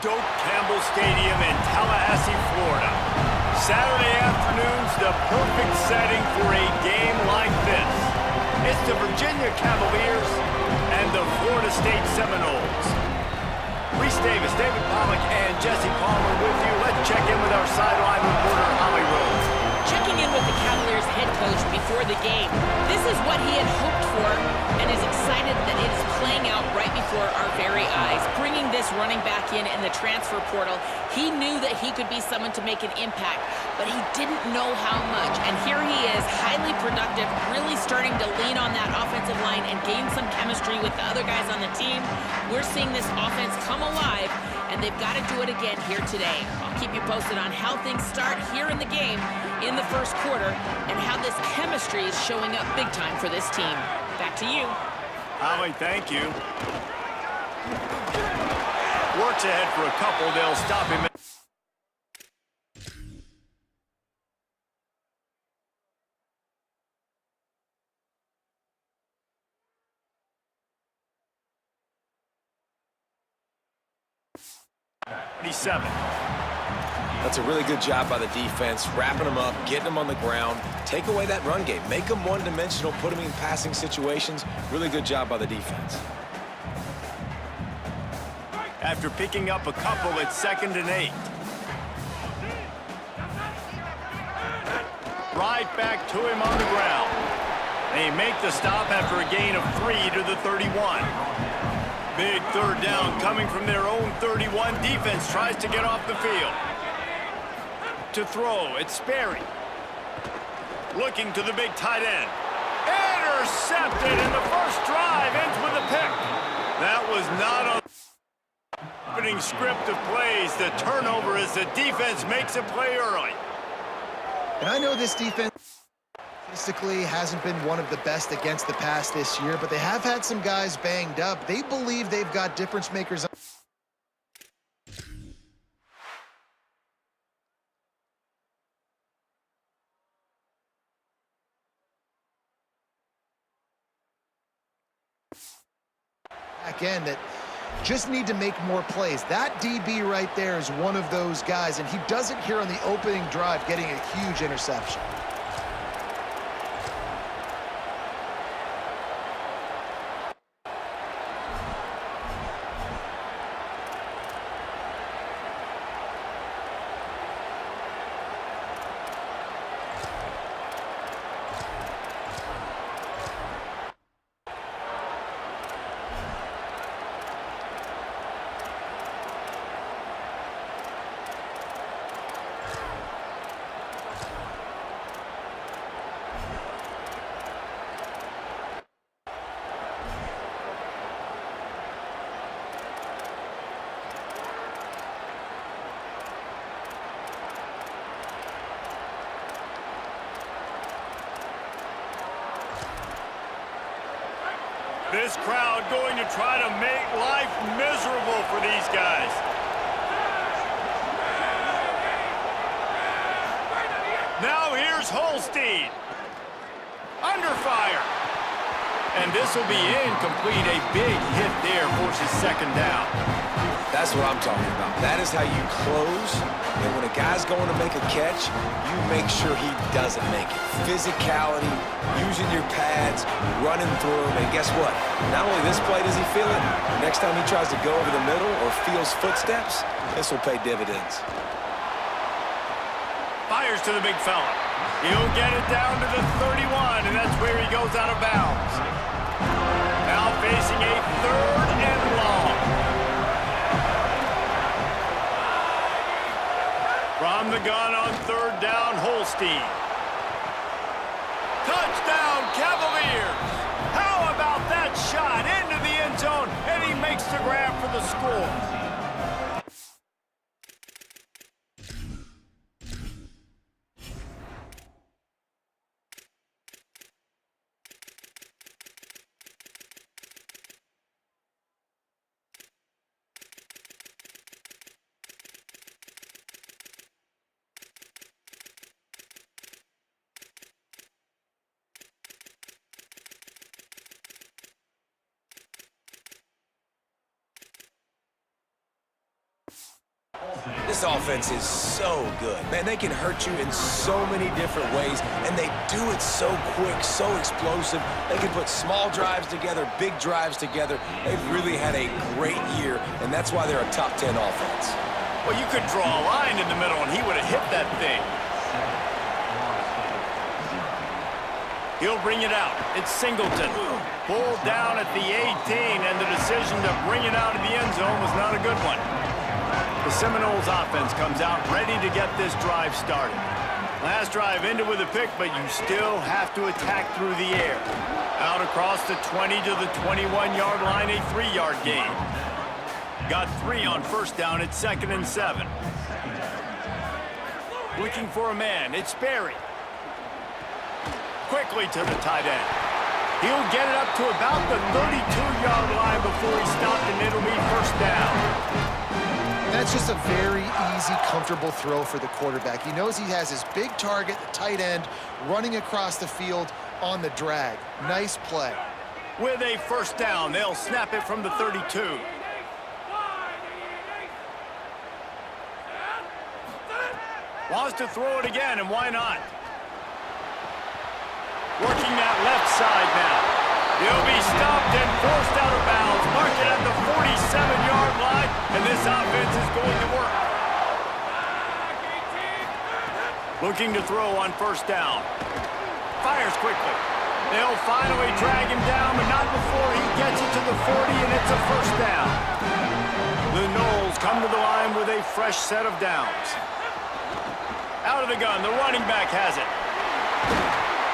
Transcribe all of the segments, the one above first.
Doak Campbell Stadium in Tallahassee, Florida. Saturday afternoon's the perfect setting for a game like this. It's the Virginia Cavaliers and the Florida State Seminoles. Reese Davis, David Pollack, and Jesse Palmer with you. Let's check in with our sideline reporter, Holly Rose. Checking in with the Cavaliers head coach before the game. This is what he had hoped for and is excited that it is playing out right before our very eyes. Bringing this running back in the transfer portal, he knew that he could be someone to make an impact, but he didn't know how much. And here he is, highly productive, really starting to lean on that offensive line and gain some chemistry with the other guys on the team. We're seeing this offense come alive, and they've got to do it again here today. I'll keep you posted on how things start here in the game in the first quarter and how this chemistry is showing up big time for this team. Back to you. Holly, thank you. Works ahead for a couple. They'll stop him. That's a really good job by the defense, wrapping them up, getting them on the ground. Take away that run game. Make them one-dimensional, put them in passing situations. Really good job by the defense. After picking up a couple, it's 2nd and 8. Right back to him on the ground. They make the stop after a gain of 3 to the 31. Big third down coming from their own 31. Defense tries to get off the field. To throw, it's Sperry. Looking to the big tight end. Intercepted, and the first drive ends with a pick. That was not on the opening script of plays. The turnover as the defense makes a play early. And I know this defense statistically hasn't been one of the best against the pass this year, but they have had some guys banged up. They believe they've got difference makers. Back end that just need to make more plays. That DB right there is one of those guys, and he does it here on the opening drive, getting a huge interception. This crowd going to try to make life miserable for these guys. Now here's Holstein. Under fire. And this will be incomplete. A big hit there forces 2nd down. That's what I'm talking about. That is how you close. And when a guy's going to make a catch, you make sure he doesn't make it. Physicality, using your pads, running through him. And guess what? Not only this play does he feel it, next time he tries to go over the middle or feels footsteps, this will pay dividends. Fires to the big fella. He'll get it down to the 31, and that's where he goes out of bounds. Now facing a 3rd and long. From the gun on 3rd down, Holstein. Touchdown, Cavaliers! How about that shot into the end zone, and he makes the grab for the score. This offense is so good. Man, they can hurt you in so many different ways, and they do it so quick, so explosive. They can put small drives together, big drives together. They've really had a great year, and that's why they're a top 10 offense. Well, you could draw a line in the middle, and he would have hit that thing. He'll bring it out. It's Singleton. Pulled down at the 18, and the decision to bring it out of the end zone was not a good one. The Seminoles offense comes out ready to get this drive started. Last drive ended with a pick, but you still have to attack through the air. Out across the 20 to the 21-yard line, a 3-yard gain. Got 3 on first down at 2nd and 7. Looking for a man. It's Berry. Quickly to the tight end. He'll get it up to about the 32-yard line before he stopped, and it'll be first down. That's just a very easy, comfortable throw for the quarterback. He knows he has his big target, the tight end, running across the field on the drag. Nice play. With a first down, they'll snap it from the 32. Wants to throw it again, and why not? Working that left side now. He'll be stopped and forced out of bounds. Mark it at the 47-yard line, and this offense is going to work. Looking to throw on first down. Fires quickly. They'll finally drag him down, but not before he gets it to the 40, and it's a first down. The Noles come to the line with a fresh set of downs. Out of the gun, the running back has it.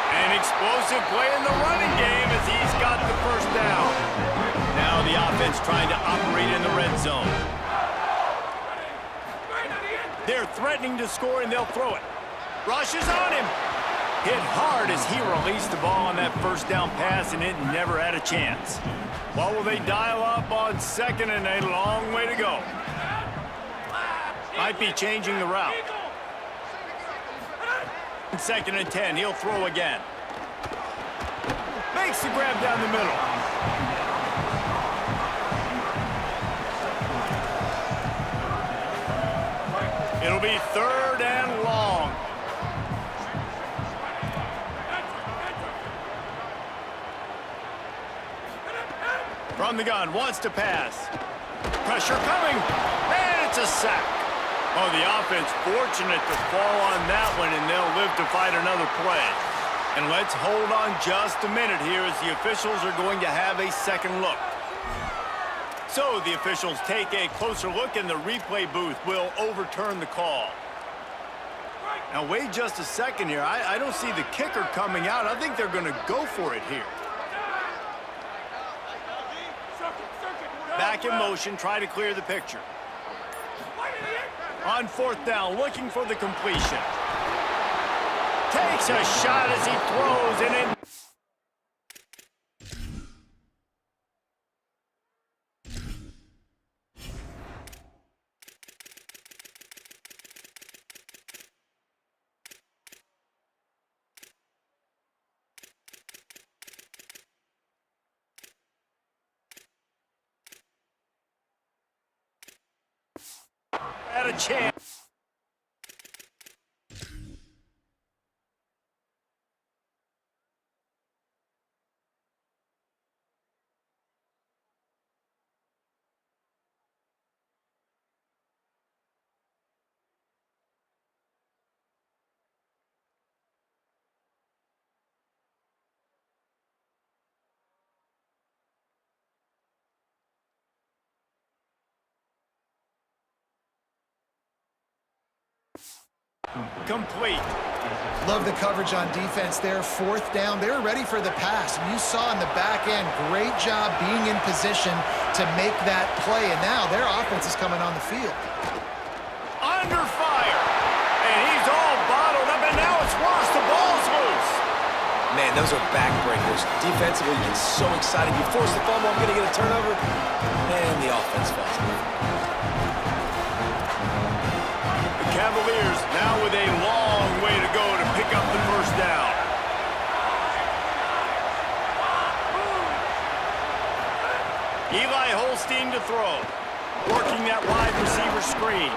An explosive play in the running game as he's got the first down. Now the offense trying to operate in the red zone. They're threatening to score, and they'll throw it. Rushes on him. Hit hard as he released the ball on that first down pass, and it never had a chance. What will they dial up on 2nd and a long way to go? Might be changing the route. 2nd and 10, he'll throw again. Makes the grab down the middle. It'll be 3rd and long. From the gun, wants to pass. Pressure coming, and it's a sack. Oh, the offense fortunate to fall on that one, and they'll live to fight another play. And let's hold on just a minute here as the officials are going to have a second look. So the officials take a closer look, and the replay booth will overturn the call. Now wait just a second here. I don't see the kicker coming out. I think they're going to go for it here. Back in motion, try to clear the picture. On 4th down, looking for the completion. Takes a shot as he throws, and in. Had a chance. Complete. Love the coverage on defense there. 4th down. They were ready for the pass. And you saw in the back end, great job being in position to make that play. And now their offense is coming on the field. Under fire. And he's all bottled up, and now it's worse. The ball's loose. Man, those are backbreakers. Defensively, you get so excited. You force the fumble, I'm going to get a turnover. And the offense falls away. Cavaliers now with a long way to go to pick up the first down. Eli Holstein to throw. Working that wide receiver screen.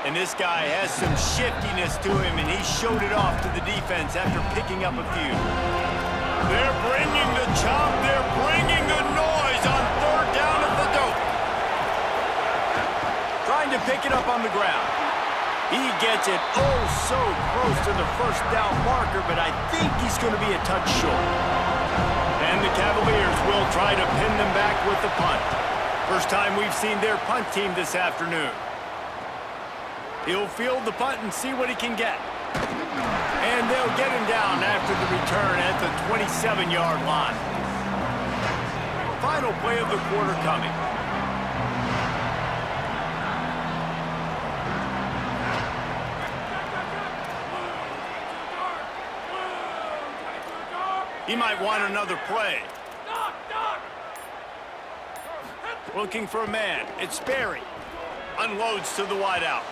And this guy has some shiftiness to him, and he showed it off to the defense after picking up a few. They're bringing the chop. They're bringing the noise on third down at the dope. Trying to pick it up on the ground. He gets it oh so close to the first down marker, but I think he's going to be a touch short. And the Cavaliers will try to pin them back with the punt. First time we've seen their punt team this afternoon. He'll field the punt and see what he can get. And they'll get him down after the return at the 27-yard line. Final play of the quarter coming. He might want another play. Looking for a man. It's Sperry. Unloads to the wideout.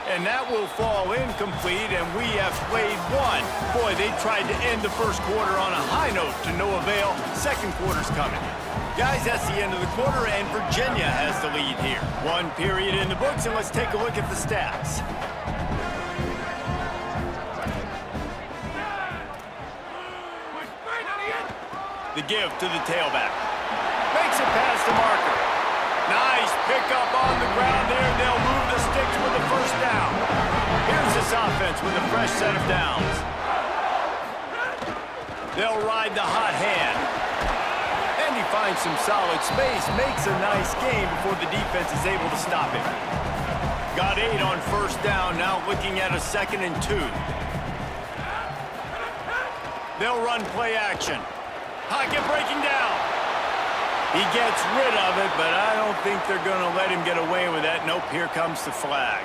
And that will fall incomplete, and we have played one. Boy, they tried to end the first quarter on a high note to no avail. Second quarter's coming. Guys, that's the end of the quarter, and Virginia has the lead here. One period in the books, and let's take a look at the stats. The give to the tailback. Makes it past the marker. Nice pickup on the ground there. They'll move the sticks with the first down. Here's this offense with a fresh set of downs. They'll ride the hot hand. And he finds some solid space. Makes a nice gain before the defense is able to stop him. Got 8 on first down. Now looking at a 2nd and 2. They'll run play action. Pocket breaking down. He gets rid of it, but I don't think they're going to let him get away with that. Nope, here comes the flag.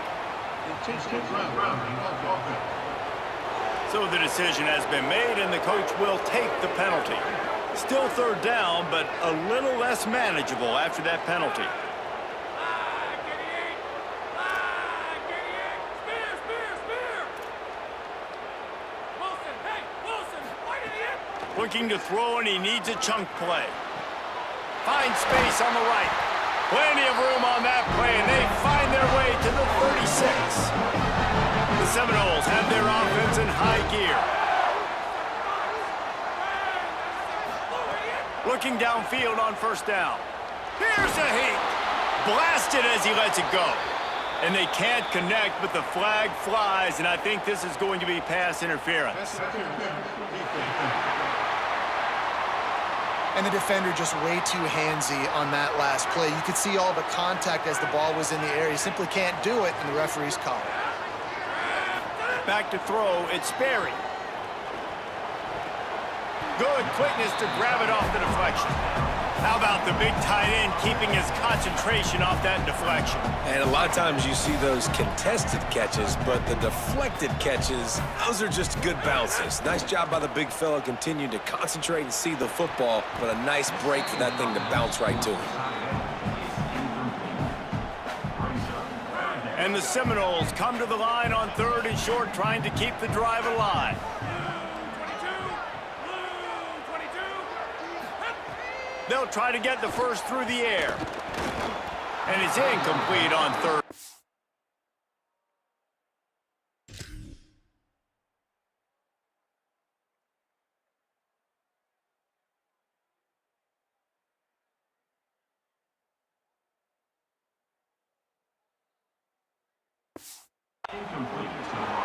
So the decision has been made, and the coach will take the penalty. Still third down, but a little less manageable after that penalty. Looking to throw, and he needs a chunk play. Finds space on the right. Plenty of room on that play, and they find their way to the 36. The Seminoles have their offense in high gear. Looking downfield on first down. Here's a heat. Blasted as he lets it go. And they can't connect, but the flag flies, and I think this is going to be pass interference. And the defender just way too handsy on that last play. You could see all the contact as the ball was in the air. He simply can't do it, and the referee's call it. Back to throw, it's Sperry. Good quickness to grab it off the deflection. How about the big tight end keeping his concentration off that deflection? And a lot of times you see those contested catches, but the deflected catches, those are just good bounces. Nice job by the big fella, continuing to concentrate and see the football, but a nice break for that thing to bounce right to him. And the Seminoles come to the line on 3rd and short, trying to keep the drive alive. They'll try to get the first through the air. And it's incomplete on 3rd.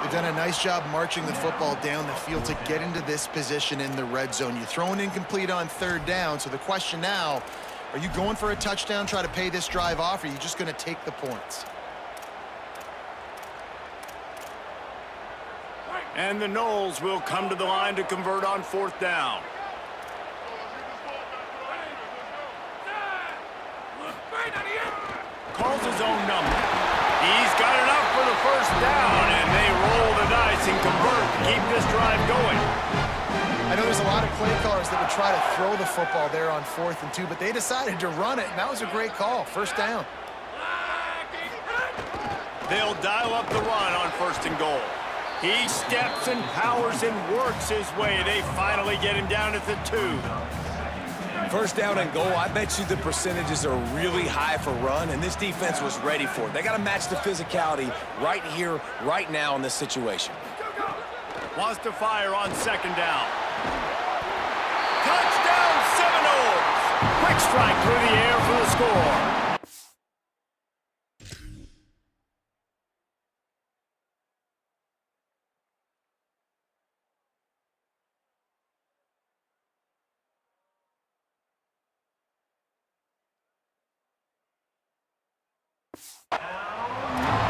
They've done a nice job marching the football down the field to get into this position in the red zone. You throw an incomplete on 3rd down, so the question now, are you going for a touchdown, try to pay this drive off, or are you just going to take the points? And the Noles will come to the line to convert on 4th down. Calls his own number. He's got enough for the first down, and they roll the dice and convert to keep this drive going. I know there's a lot of play callers that would try to throw the football there on 4th and 2, but they decided to run it, and that was a great call. First down. They'll dial up the run on 1st and goal. He steps and powers and works his way. They finally get him down at the 2. First down and goal, I bet you the percentages are really high for run, and this defense was ready for it. They got to match the physicality right here, right now in this situation. Wants to fire on second down. Touchdown Seminoles! Quick strike through the air for the score.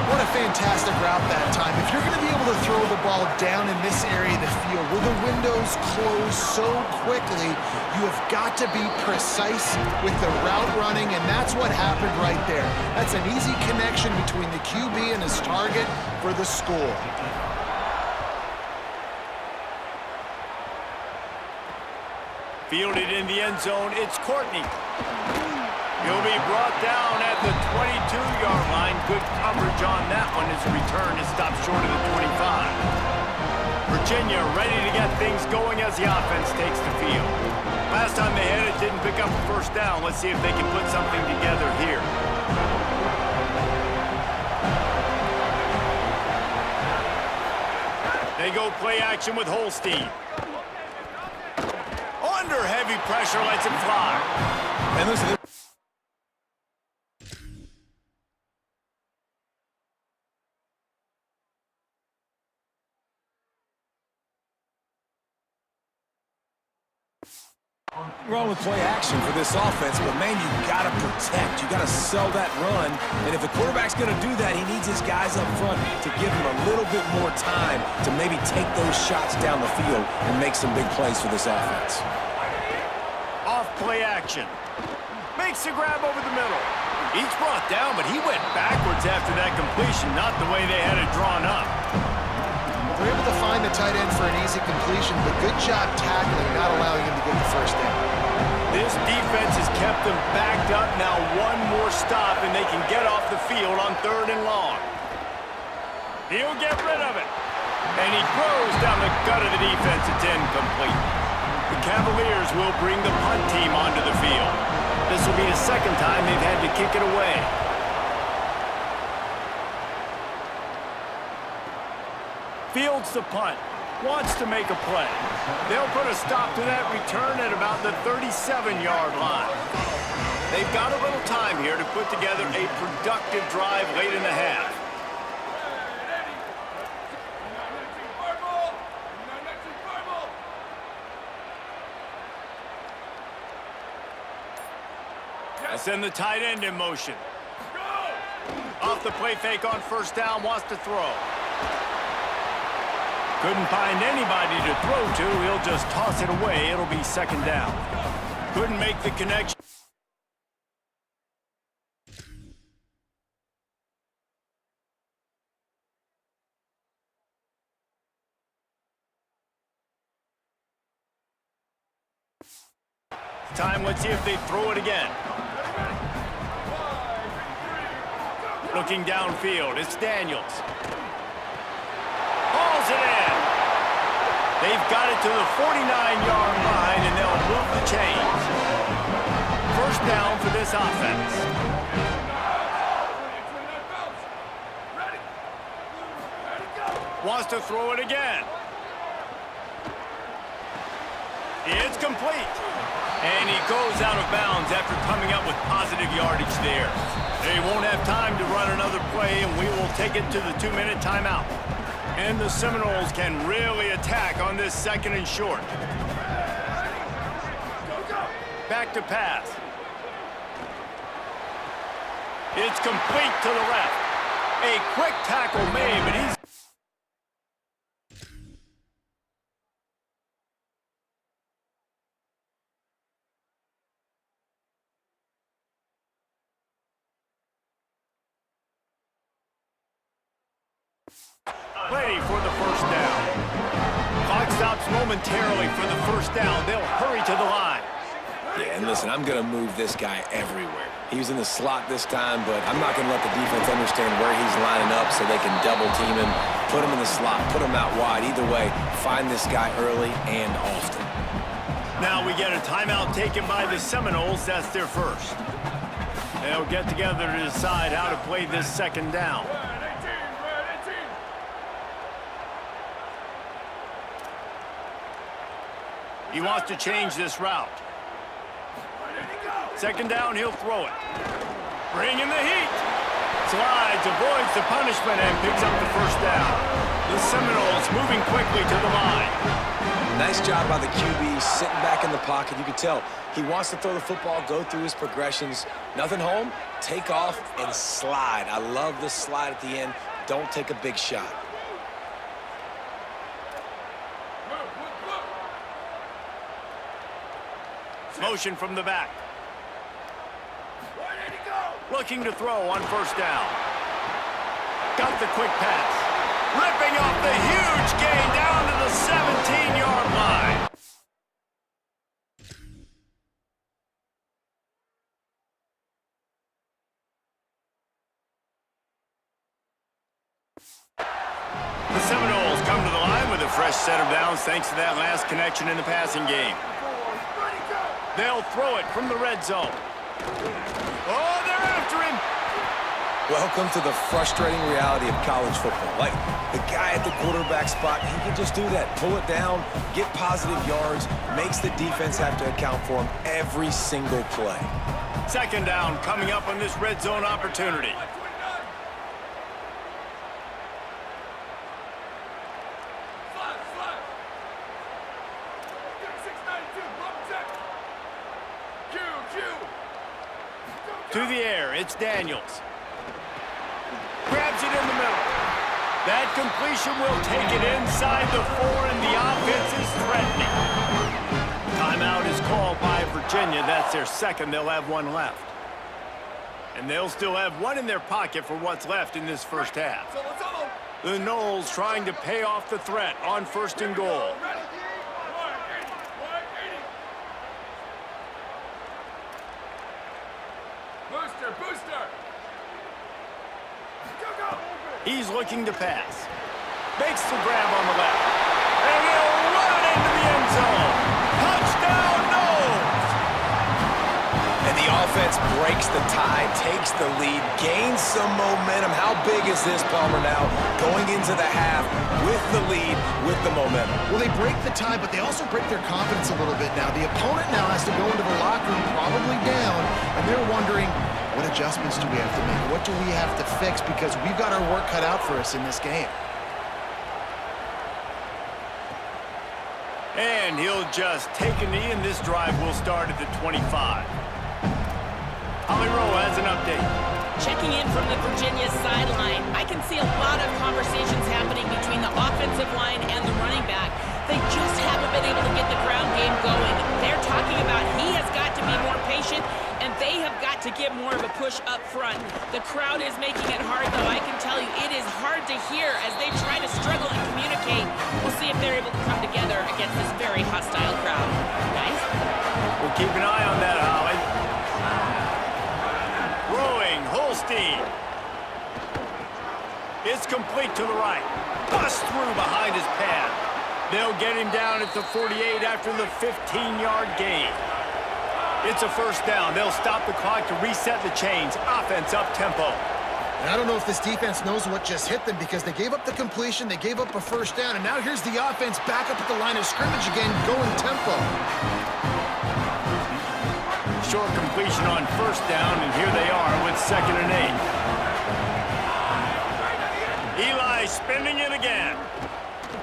What a fantastic route that time. If you're going to be able to throw the ball down in this area of the field where the windows close so quickly, you have got to be precise with the route running, and that's what happened right there. That's an easy connection between the QB and his target for the score. Fielded in the end zone, it's Courtney. He'll be brought down at the 22-yard line. Good coverage on that one as the return is stopped short of the 25. Virginia ready to get things going as the offense takes the field. Last time they had it, didn't pick up a first down. Let's see if they can put something together here. They go play action with Holstein. Under heavy pressure, lets him fly. And listen, wrong with play action for this offense, but man, you gotta protect. You gotta sell that run, and if the quarterback's gonna do that, he needs his guys up front to give him a little bit more time to maybe take those shots down the field and make some big plays for this offense. Off play action. Makes a grab over the middle. He's brought down, but he went backwards after that completion, not the way they had it drawn up. They're able to find the tight end for an easy completion, but good job tackling, not allowing him to get the first down. This defense has kept them backed up. Now one more stop, and they can get off the field on 3rd and long. He'll get rid of it. And he throws down the gut of the defense. It's incomplete. The Cavaliers will bring the punt team onto the field. This will be the second time they've had to kick it away. Fields the punt, wants to make a play. They'll put a stop to that return at about the 37-yard line. They've got a little time here to put together a productive drive late in the half. They send the tight end in motion. Off the play fake on first down, wants to throw. Couldn't find anybody to throw to. He'll just toss it away. It'll be second down. Couldn't make the connection. Time, let's see if they throw it again. Looking downfield, it's Daniels. Hauls it in. They've got it to the 49-yard line, and they'll move the chains. First down for this offense. Wants to throw it again. It's complete. And he goes out of bounds after coming up with positive yardage there. They won't have time to run another play, and we will take it to the 2-minute timeout. And the Seminoles can really attack on this 2nd and short. Back to pass. It's complete to the left. A quick tackle made, but he's... ready for the first down. Clock stops momentarily for the first down. They'll hurry to the line. Yeah, and listen, I'm going to move this guy everywhere. He was in the slot this time, but I'm not going to let the defense understand where he's lining up so they can double team him, put him in the slot, put him out wide. Either way, find this guy early and often. Now we get a timeout taken by the Seminoles. That's their first. They'll get together to decide how to play this second down. He wants to change this route. Second down, he'll throw it. Bring in the heat. Slides, avoids the punishment, and picks up the first down. The Seminoles moving quickly to the line. Nice job by the QB, sitting back in the pocket. You can tell he wants to throw the football, go through his progressions. Nothing home, take off, and slide. I love the slide at the end. Don't take a big shot. Motion from the back. Looking to throw on first down. Got the quick pass. Ripping off the huge gain down to the 17-yard line. The Seminoles come to the line with a fresh set of downs thanks to that last connection in the passing game. They'll throw it from the red zone. Oh, they're after him. Welcome to the frustrating reality of college football. Like, the guy at the quarterback spot, he can just do that. Pull it down, get positive yards, makes the defense have to account for him every single play. Second down coming up on this red zone opportunity. To the air, it's Daniels. Grabs it in the middle. That completion will take it inside the 4, and the offense is threatening. Timeout is called by Virginia. That's their second. They'll have one left. And they'll still have one in their pocket for what's left in this first half. The Noles trying to pay off the threat on first and goal. He's looking to pass. Makes the grab on the left. And he'll run it into the end zone. Touchdown, Noles! And the offense breaks the tie, takes the lead, gains some momentum. How big is this, Palmer, now? Going into the half with the lead, with the momentum. Well, they break the tie, but they also break their confidence a little bit now. The opponent now has to go into the locker room probably down, and they're wondering, what adjustments do we have to make? What do we have to fix? Because we've got our work cut out for us in this game. And he'll just take a knee, and this drive will start at the 25. Holly Rowe has an update. Checking in from the Virginia sideline, I can see a lot of conversations happening between the offensive line and the running back. They just haven't been able to get the ground game going. They're talking about he has got to be more patient, and they have got to get more of a push up front. The crowd is making it hard, though. I can tell you it is hard to hear as they try to struggle and communicate. We'll see if they're able to come together against this very hostile crowd. Guys? We'll keep an eye on that, Holly. Rowing, Holstein. It's complete to the right. Bust through behind his pad. They'll get him down at the 48 after the 15-yard gain. It's a first down. They'll stop the clock to reset the chains. Offense up-tempo. And I don't know if this defense knows what just hit them because they gave up the completion, they gave up a first down, and now here's the offense back up at the line of scrimmage again, going tempo. Short completion on first down, and here they are with 2nd and 8. Eli spinning it again.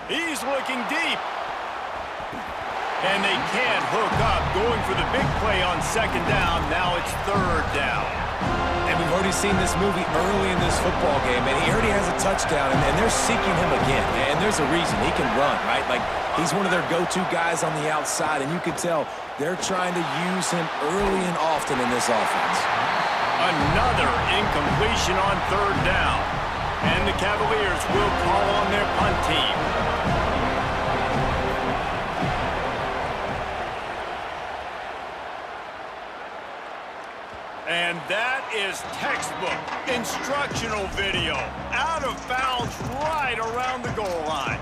He's looking deep. And they can't hook up, going for the big play on 2nd down. Now it's 3rd down. And we've already seen this movie early in this football game, and he already has a touchdown, and they're seeking him again. And there's a reason. He can run, right? Like, he's one of their go-to guys on the outside, and you can tell they're trying to use him early and often in this offense. Another incompletion on 3rd down. And the Cavaliers will call on their punt team. And that is textbook instructional video. Out of bounds right around the goal line.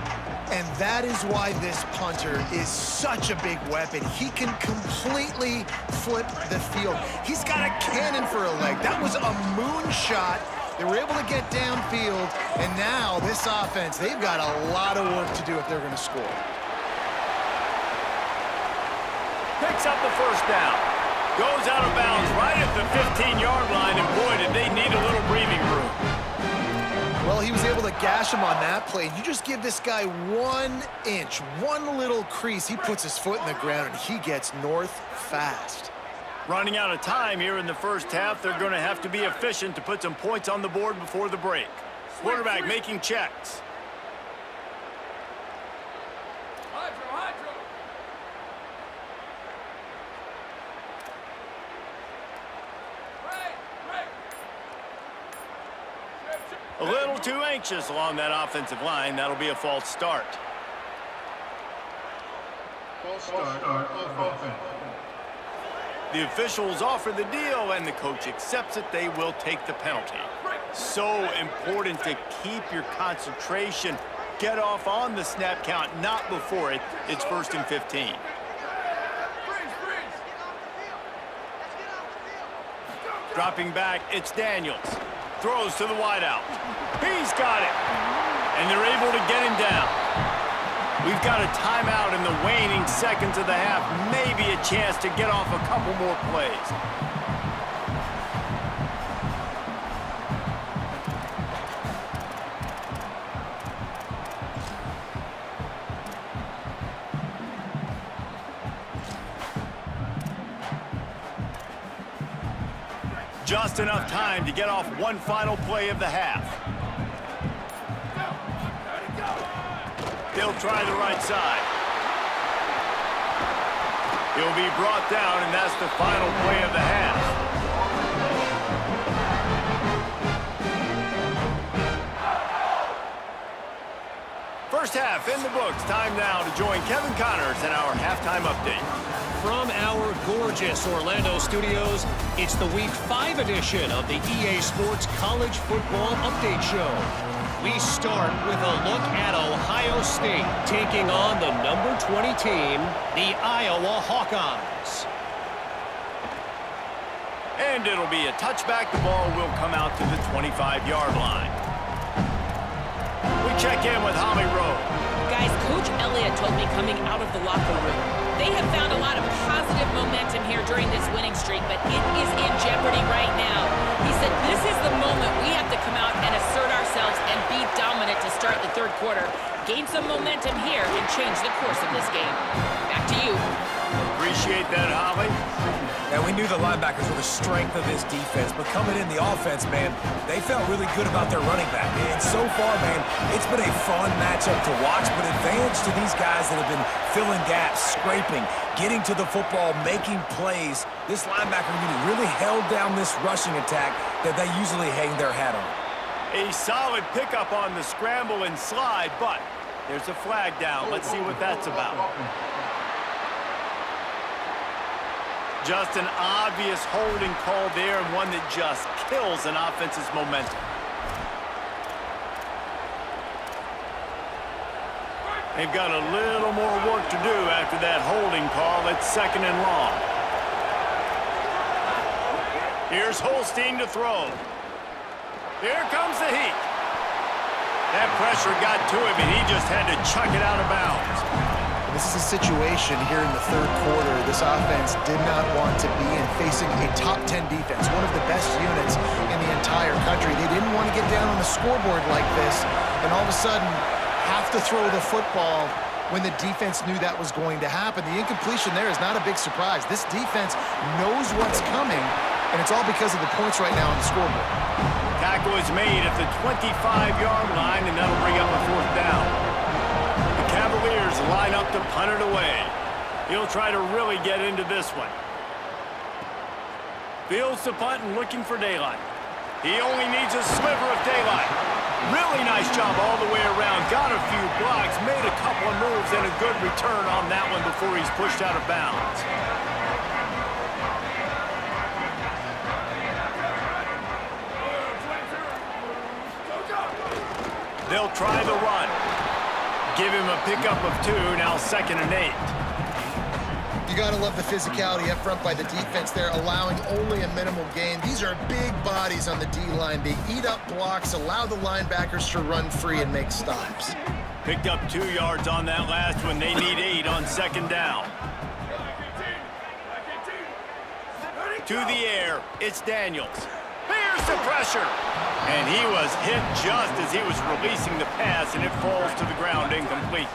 And that is why this punter is such a big weapon. He can completely flip the field. He's got a cannon for a leg. That was a moonshot. They were able to get downfield, and now this offense, they've got a lot of work to do if they're going to score. Picks up the first down. Goes out of bounds right at the 15-yard line, and boy, did they need a little breathing room. Well, he was able to gash him on that play. You just give this guy 1 inch, one little crease, he puts his foot in the ground, and he gets north fast. Running out of time here in the first half, they're going to have to be efficient to put some points on the board before the break. Quarterback making checks. A little too anxious along that offensive line. That'll be a false start. False start on offense. The officials offer the deal, and the coach accepts it. They will take the penalty. So important to keep your concentration. Get off on the snap count, not before it. It's 1st and 15. Dropping back, it's Daniels. Throws to the wideout. He's got it. And they're able to get him down. We've got a timeout in the waning seconds of the half. Maybe a chance to get off a couple more plays. Just enough time to get off one final play of the half. They'll try the right side. He'll be brought down, and that's the final play of the half. First half in the books. Time now to join Kevin Connors in our halftime update. From our gorgeous Orlando studios, it's the Week 5 edition of the EA Sports College Football Update Show. We start with a look at Ohio State taking on the number 20 team, the Iowa Hawkeyes. And it'll be a touchback. The ball will come out to the 25-yard line. We check in with Holly Rowe. Guys, Coach Elliott told me coming out of the locker room, they have found a lot of positive momentum here during this winning streak, but it is in jeopardy right now. He said this is the moment we have to come out and assert ourselves and be dominant to start the third quarter, gain some momentum here, and change the course of this game. Back to you. Appreciate that, Holly. And we knew the linebackers were the strength of this defense, but coming in the offense, man, they felt really good about their running back. And so far, man, it's been a fun matchup to watch, but advantage to these guys that have been filling gaps, scraping, getting to the football, making plays. This linebacker unit really held down this rushing attack that they usually hang their hat on. A solid pickup on the scramble and slide, but there's a flag down. Let's see what that's about. Just an obvious holding call there, and one that just kills an offense's momentum. They've got a little more work to do after that holding call. It's 2nd and long. Here's Holstein to throw. Here comes the heat. That pressure got to him, and he just had to chuck it out of bounds. This is a situation here in the third quarter this offense did not want to be in, facing a top 10 defense, one of the best units in the entire country. They didn't want to get down on the scoreboard like this and all of a sudden have to throw the football when the defense knew that was going to happen. The incompletion there is not a big surprise. This defense knows what's coming, and it's all because of the points right now on the scoreboard. Tackle is made at the 25-yard line, and that'll bring up a 4th down. Cavaliers line up to punt it away. He'll try to really get into this one. Fields the punt and looking for daylight. He only needs a sliver of daylight. Really nice job all the way around. Got a few blocks, made a couple of moves, and a good return on that one before he's pushed out of bounds. They'll try the run. Give him a pickup of 2, now 2nd and 8. You got to love the physicality up front by the defense there, allowing only a minimal gain. These are big bodies on the D-line. They eat up blocks, allow the linebackers to run free and make stops. Picked up 2 yards on that last one. They need 8 on 2nd down. To the air, it's Daniels. Here's the pressure. And he was hit just as he was releasing the pass, and it falls to the ground incomplete.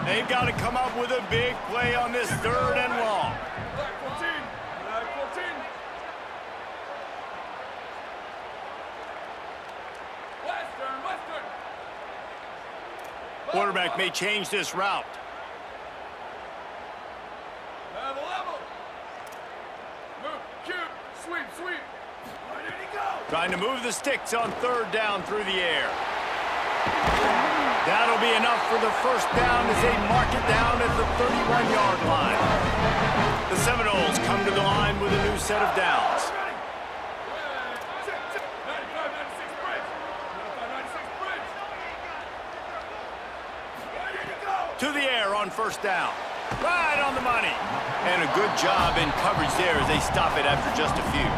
They've got to come up with a big play on this 3rd and long. Quarterback may change this route. Trying to move the sticks on 3rd down through the air. That'll be enough for the 1st down as they mark it down at the 31-yard line. The Seminoles come to the line with a new set of downs. To the air on 1st down. Right on the money. And a good job in coverage there as they stop it after just a few.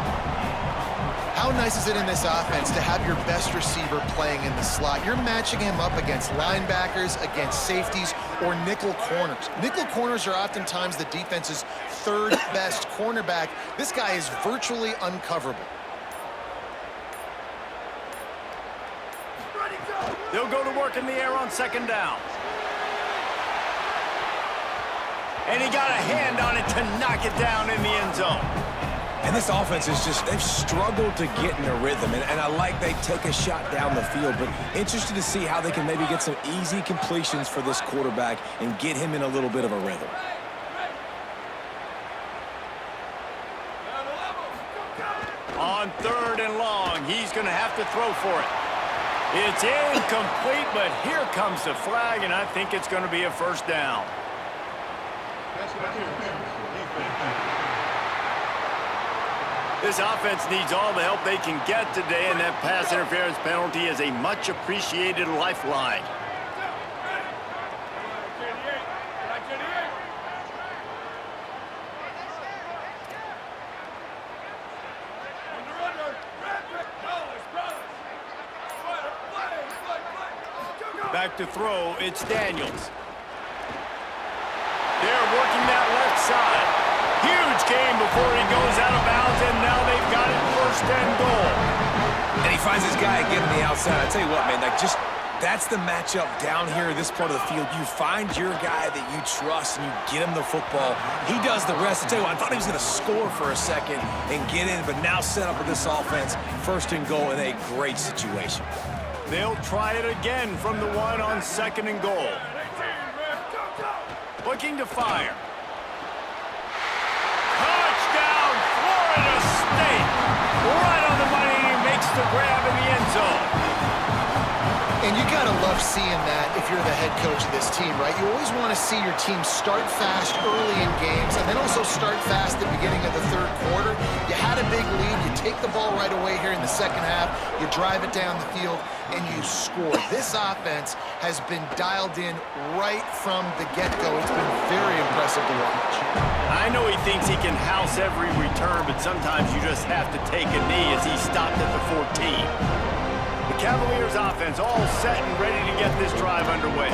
How nice is it in this offense to have your best receiver playing in the slot? You're matching him up against linebackers, against safeties, or nickel corners. Nickel corners are oftentimes the defense's 3rd best cornerback. This guy is virtually uncoverable. They'll go to work in the air on 2nd down. And he got a hand on it to knock it down in the end zone. And this offense is just, they've struggled to get in a rhythm. And I like they take a shot down the field, but interested to see how they can maybe get some easy completions for this quarterback and get him in a little bit of a rhythm. On 3rd and long, he's going to have to throw for it. It's incomplete, but here comes the flag, and I think it's going to be a 1st down. This offense needs all the help they can get today, and that pass interference penalty is a much-appreciated lifeline. Back to throw, it's Daniels. They're working that left side. Huge game before he goes out of bounds, and now they've got it 1st and goal. And he finds his guy getting the outside. I tell you what, man, like that's the matchup down here in this part of the field. You find your guy that you trust, and you get him the football. He does the rest. I tell you what, I thought he was going to score for a second and get in, but now set up with this offense, 1st and goal in a great situation. They'll try it again from the 1 on 2nd and goal. Looking to fire. Touchdown, Florida State. Right on the money, he makes the grab in the end zone. And you gotta love seeing that if you're the head coach of this team, right? You always want to see your team start fast early in games and then also start fast at the beginning of the 3rd quarter. You had a big lead, you take the ball right away here in the 2nd half, you drive it down the field, and you score. This offense has been dialed in right from the get-go. It's been very impressive to watch. I know he thinks he can house every return, but sometimes you just have to take a knee as he stopped at the 14. The Cavaliers offense all set and ready to get this drive underway.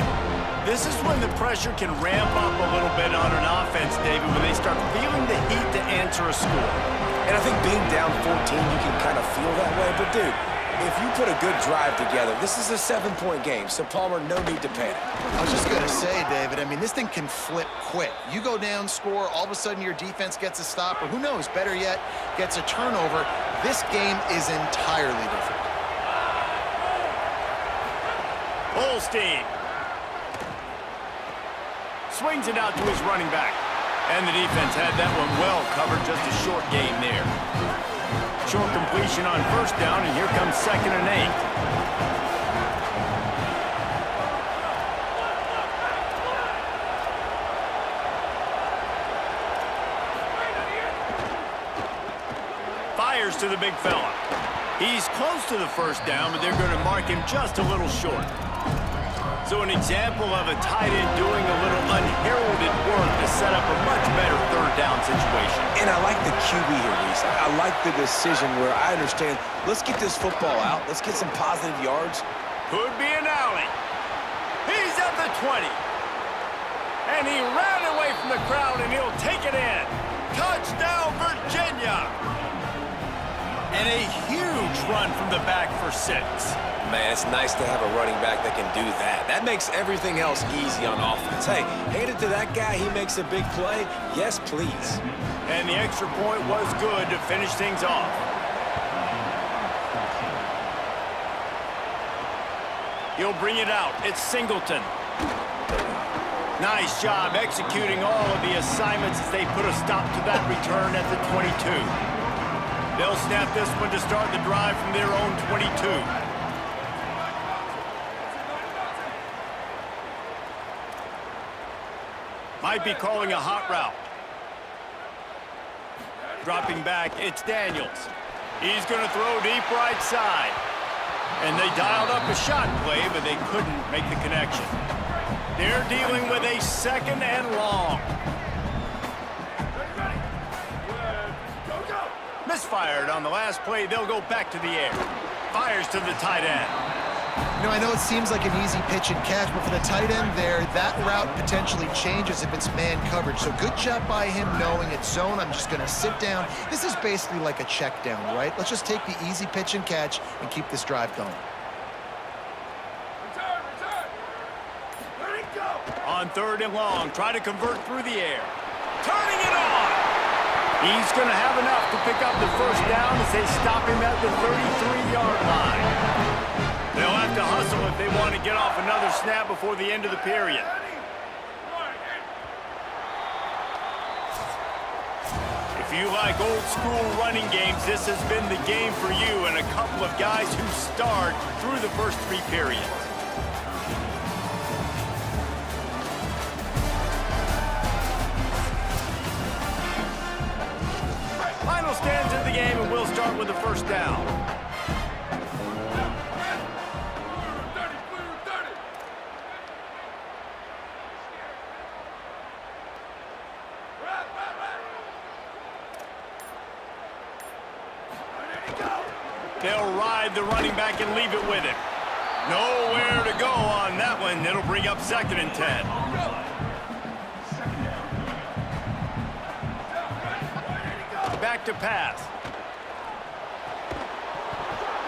This is when the pressure can ramp up a little bit on an offense, David, when they start feeling the heat to answer a score. And I think being down 14, you can kind of feel that way. But, dude, if you put a good drive together, this is a 7-point game, so Palmer, no need to panic. I was just going to say, David, I mean, this thing can flip quick. You go down, score, all of a sudden your defense gets a stop, or who knows, better yet, gets a turnover. This game is entirely different. Holstein swings it out to his running back. And the defense had that one well covered, just a short gain there. Short completion on 1st down, and here comes 2nd and 8. Fires to the big fella. He's close to the 1st down, but they're going to mark him just a little short. So an example of a tight end doing a little unheralded work to set up a much better third down situation. And I like the QB here, Reese. I like the decision where I understand, let's get this football out. Let's get some positive yards. Could be an alley. He's at the 20. And he ran away from the crowd, and he'll take it in. Touchdown, Virginia! And a huge run from the back for 6. Man, it's nice to have a running back that can do that. That makes everything else easy on offense. Hey, hand it to that guy. He makes a big play. Yes, please. And the extra point was good to finish things off. He'll bring it out. It's Singleton. Nice job executing all of the assignments as they put a stop to that return at the 22. They'll snap this one to start the drive from their own 22. Might be calling a hot route. Dropping back, it's Daniels. He's going to throw deep right side. And they dialed up a shot play, but they couldn't make the connection. They're dealing with a 2nd and long. Misfired on the last play. They'll go back to the air. Fires to the tight end. You know, I know it seems like an easy pitch and catch, but for the tight end there, that route potentially changes if it's man coverage. So good job by him knowing it's zone. I'm just going to sit down. This is basically like a check down, right? Let's just take the easy pitch and catch and keep this drive going. On 3rd and long, try to convert through the air. Turning it on! He's going to have enough to pick up the first down as they stop him at the 33-yard line. They'll have to hustle if they want to get off another snap before the end of the period. If you like old-school running games, this has been the game for you and a couple of guys who starred through the first 3 periods. Final stands in the game, and we'll start with the first down. They'll ride the running back and leave it with him. Nowhere to go on that one. It'll bring up 2nd and 10. Back to pass.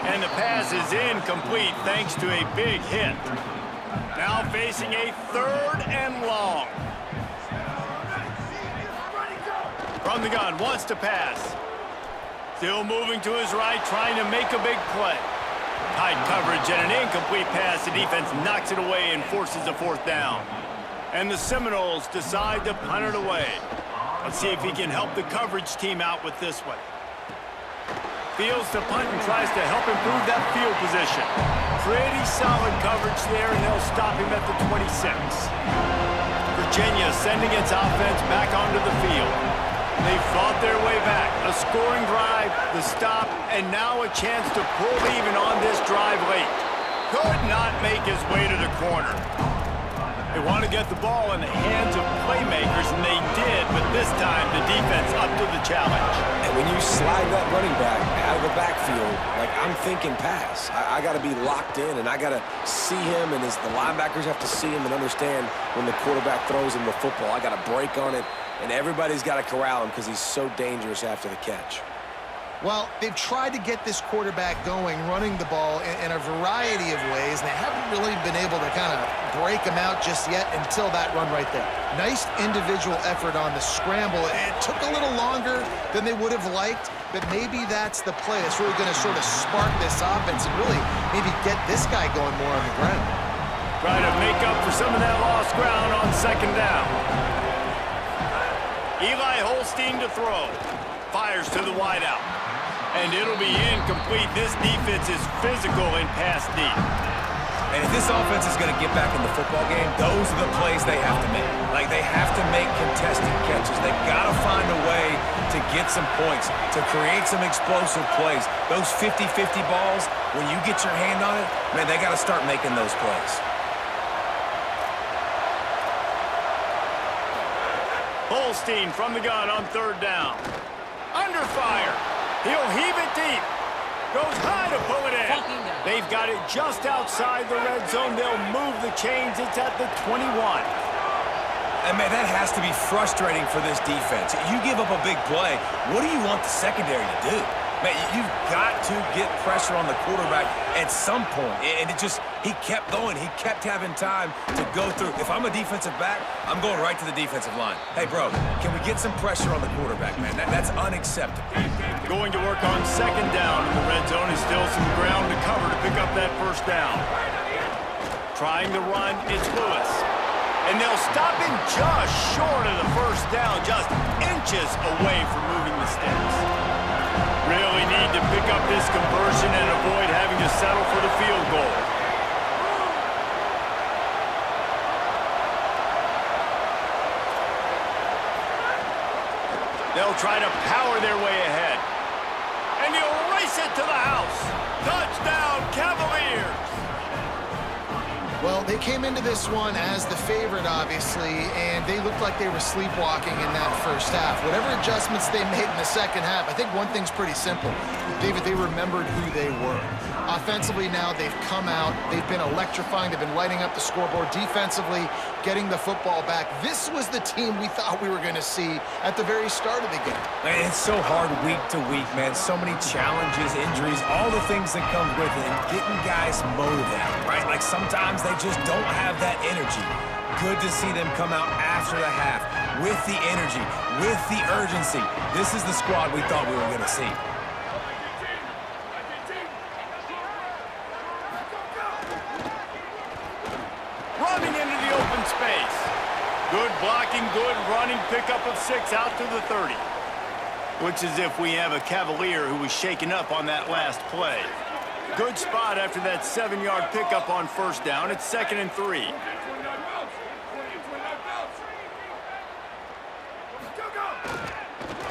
And the pass is incomplete thanks to a big hit. Now facing a 3rd and long. From the gun, wants to pass. Still moving to his right, trying to make a big play. Tight coverage and an incomplete pass. The defense knocks it away and forces a 4th down. And the Seminoles decide to punt it away. Let's see if he can help the coverage team out with this one. Fields to punt and tries to help improve that field position. Pretty solid coverage there, and they'll stop him at the 26. Virginia sending its offense back onto the field. They fought their way back. A scoring drive, the stop, and now a chance to pull even on this drive late. Could not make his way to the corner. They want to get the ball in the hands of playmakers, and they did, but this time the defense up to the challenge. And when you slide that running back out of the backfield, like I'm thinking pass. I got to be locked in, and I got to see him, and as the linebackers have to see him and understand when the quarterback throws him the football, I got to break on it. And everybody's got to corral him because he's so dangerous after the catch. Well, they've tried to get this quarterback going, running the ball in a variety of ways, and they haven't really been able to kind of break him out just yet until that run right there. Nice individual effort on the scramble. It took a little longer than they would have liked, but maybe that's the play that's really going to sort of spark this offense and really maybe get this guy going more on the ground. Try to make up for some of that lost ground on 2nd down. Eli Holstein to throw. Fires to the wideout. And it'll be incomplete. This defense is physical in pass deep. And if this offense is going to get back in the football game, those are the plays they have to make. Like, they have to make contested catches. They've got to find a way to get some points, to create some explosive plays. Those 50-50 balls, when you get your hand on it, man, they got to start making those plays. Holstein from the gun on third down. Under fire. He'll heave it deep. Goes high to pull it in. They've got it just outside the red zone. They'll move the chains. It's at the 21. And, man, that has to be frustrating for this defense. You give up a big play. What do you want the secondary to do? Man, you've got to get pressure on the quarterback at some point. And he kept going. He kept having time to go through. If I'm a defensive back, I'm going right to the defensive line. Hey, bro, can we get some pressure on the quarterback, man? That's unacceptable. Going to work on second down in the red zone. Is still some ground to cover to pick up that first down. Trying to run, it's Lewis. And they'll stop him just short of the first down, just inches away from moving the sticks. Really need to pick up this conversion and avoid having to settle for the field goal. They'll try to power their way ahead. And he'll race it to the house. Touchdown, Cavaliers! Well, they came into this one as the favorite, obviously, and they looked like they were sleepwalking in that first half. Whatever adjustments they made in the second half, I think one thing's pretty simple. David, they remembered who they were. Offensively now, they've come out. They've been electrifying. They've been lighting up the scoreboard. Defensively, getting the football back. This was the team we thought we were going to see at the very start of the game. Man, it's so hard week to week, man. So many challenges, injuries, all the things that come with it, and getting guys motivated, right? Like sometimes they just don't have that energy. Good to see them come out after the half with the energy, with the urgency. This is the squad we thought we were going to see. Running into the open space. Good blocking, good running, pickup of 6 out to the 30. Looks as if we have a Cavalier who was shaken up on that last play. Good spot after that 7-yard pickup on first down. It's 2nd and 3.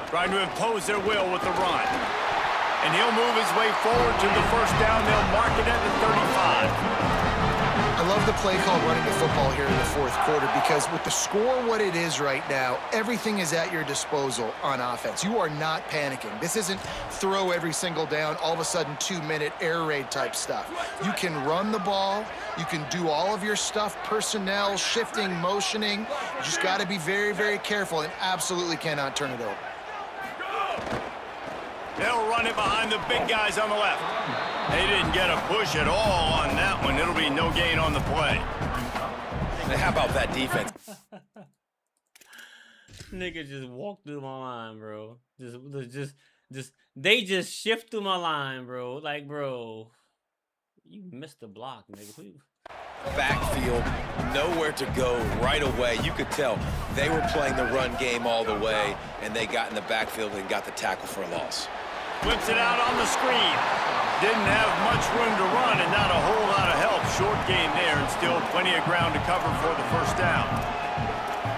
Trying to impose their will with the run. And he'll move his way forward to the first down. They'll mark it at the 35. I love the play call running the football here in the fourth quarter because with the score what it is right now, everything is at your disposal on offense. You are not panicking. This isn't throw every single down, all of a sudden 2-minute air raid type stuff. You can run the ball. You can do all of your stuff, personnel, shifting, motioning. You just got to be very, very careful and absolutely cannot turn it over. They'll run it behind the big guys on the left. They didn't get a push at all on that one. It'll be no gain on the play. How about that defense? Nigga just walked through my line, bro. They just shift through my line, bro. Like, bro, you missed the block, nigga. Backfield, nowhere to go right away. You could tell they were playing the run game all the way, and they got in the backfield and got the tackle for a loss. Flips it out on the screen. Didn't have much room to run and not a whole lot of help. Short game there and still plenty of ground to cover for the first down.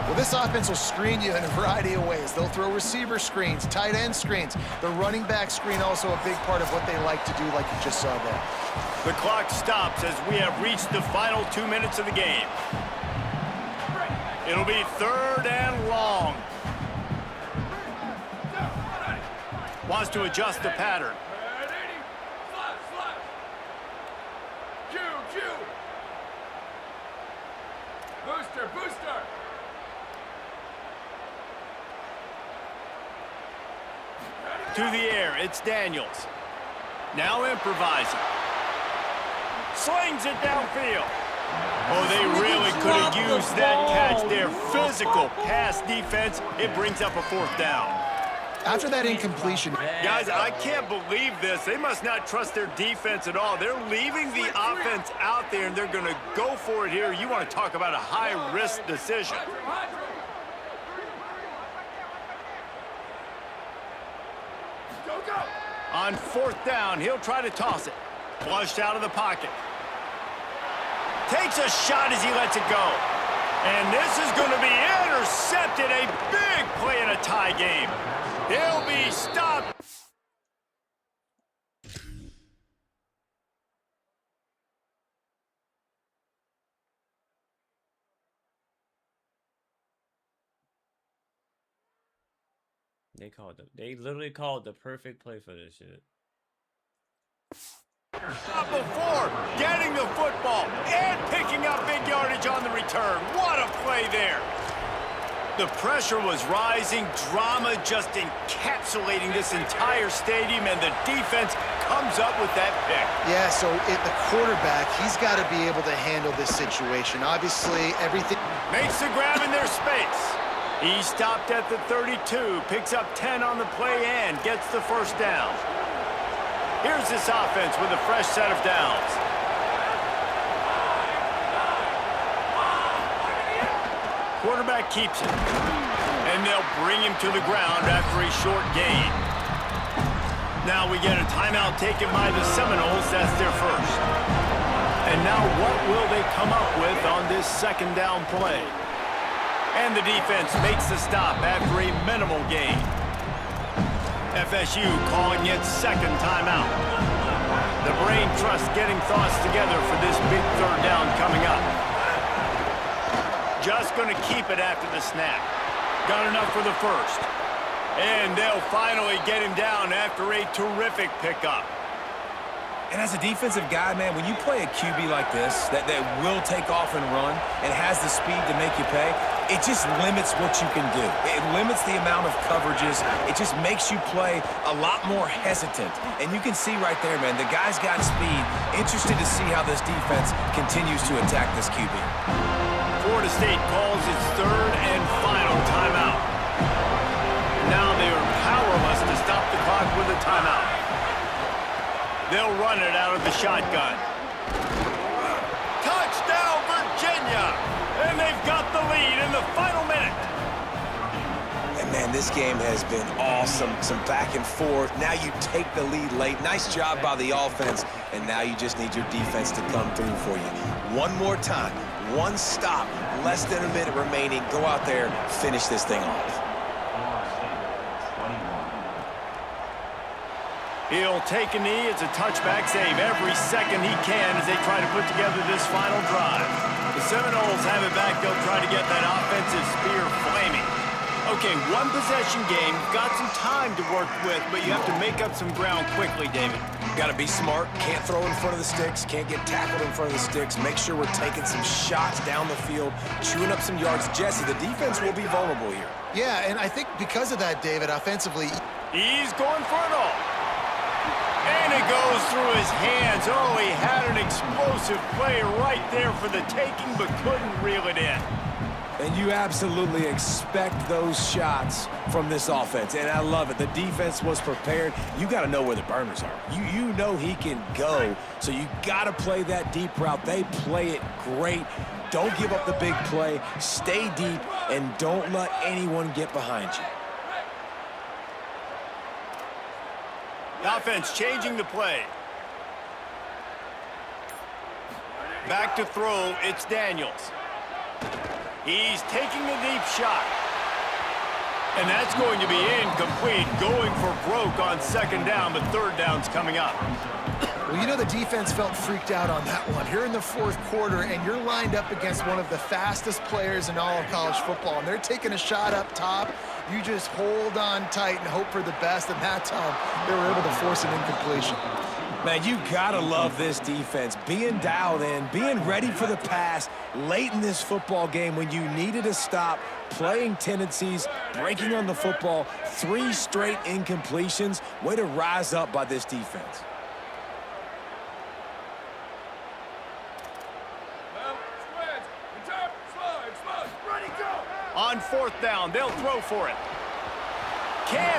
Well, this offense will screen you in a variety of ways. They'll throw receiver screens, tight end screens. The running back screen also a big part of what they like to do, like you just saw there. The clock stops as we have reached the final 2 minutes of the game. It'll be 3rd and long. Wants to adjust the pattern. Booster! To the air, it's Daniels. Now improvising. Slings it downfield. Oh, they really could have used that catch there. Physical pass defense. It brings up a 4th down. After that incompletion, Guys, I can't believe this. They must not trust their defense at all. They're leaving the offense out there, and they're going to go for it here. You want to talk about a high-risk decision. On 4th down, he'll try to toss it. Flushed out of the pocket. Takes a shot as he lets it go. And this is going to be intercepted. A big play in a tie game. He'll be stopped. They literally called the perfect play for this shit. Before getting the football and picking up big yardage on the return. What a play there. The pressure was rising, drama just encapsulating this entire stadium, and the defense comes up with that pick. Yeah, so the quarterback, he's got to be able to handle this situation. Obviously, everything... Makes the grab in their space. He stopped at the 32, picks up 10 on the play and gets the first down. Here's this offense with a fresh set of downs. Quarterback keeps it. And they'll bring him to the ground after a short gain. Now we get a timeout taken by the Seminoles. That's their first. And now what will they come up with on this second down play? And the defense makes the stop after a minimal gain. FSU calling its second timeout. The brain trust getting thoughts together for this big third down coming up. Just going to keep it after the snap. Got enough for the first. And they'll finally get him down after a terrific pickup. And as a defensive guy, man, when you play a QB like this that will take off and run and has the speed to make you pay, it just limits what you can do. It limits the amount of coverages. It just makes you play a lot more hesitant. And you can see right there, man, the guy's got speed. Interested to see how this defense continues to attack this QB. Florida State calls its third and final timeout. Now they are powerless to stop the clock with a timeout. They'll run it out of the shotgun. Touchdown, Virginia! And they've got the lead in the final minute. And, man, this game has been awesome. Some back and forth. Now you take the lead late. Nice job by the offense. And now you just need your defense to come through for you. One more time. One stop. Less than a minute remaining. Go out there, finish this thing off. He'll take a knee. It's a touchback save every second he can as they try to put together this final drive. The Seminoles have it back. They'll try to get that offensive spear flaming. Okay, one possession game. Got some time to work with, but you have to make up some ground quickly, David. Got to be smart. Can't throw in front of the sticks. Can't get tackled in front of the sticks. Make sure we're taking some shots down the field, chewing up some yards. Jesse, the defense will be vulnerable here. Yeah, and I think because of that, David, offensively... He's going for it all. And it goes through his hands. Oh, he had an explosive play right there for the taking, but couldn't reel it in. And you absolutely expect those shots from this offense, and I love it. The defense was prepared. You got to know where the burners are. You know he can go, so you got to play that deep route. They play it great. Don't give up the big play. Stay deep, and don't let anyone get behind you. The offense changing the play. Back to throw, it's Daniels. He's taking the deep shot. And that's going to be incomplete, going for broke on second down, but third down's coming up. Well, you know the defense felt freaked out on that one. You're in the fourth quarter, and you're lined up against one of the fastest players in all of college football, and they're taking a shot up top. You just hold on tight and hope for the best, and that time they were able to force an incompletion. Man, you gotta love this defense. Being dialed in, being ready for the pass late in this football game when you needed to stop, playing tendencies, breaking on the football, 3 straight incompletions. Way to rise up by this defense. On fourth down, they'll throw for it.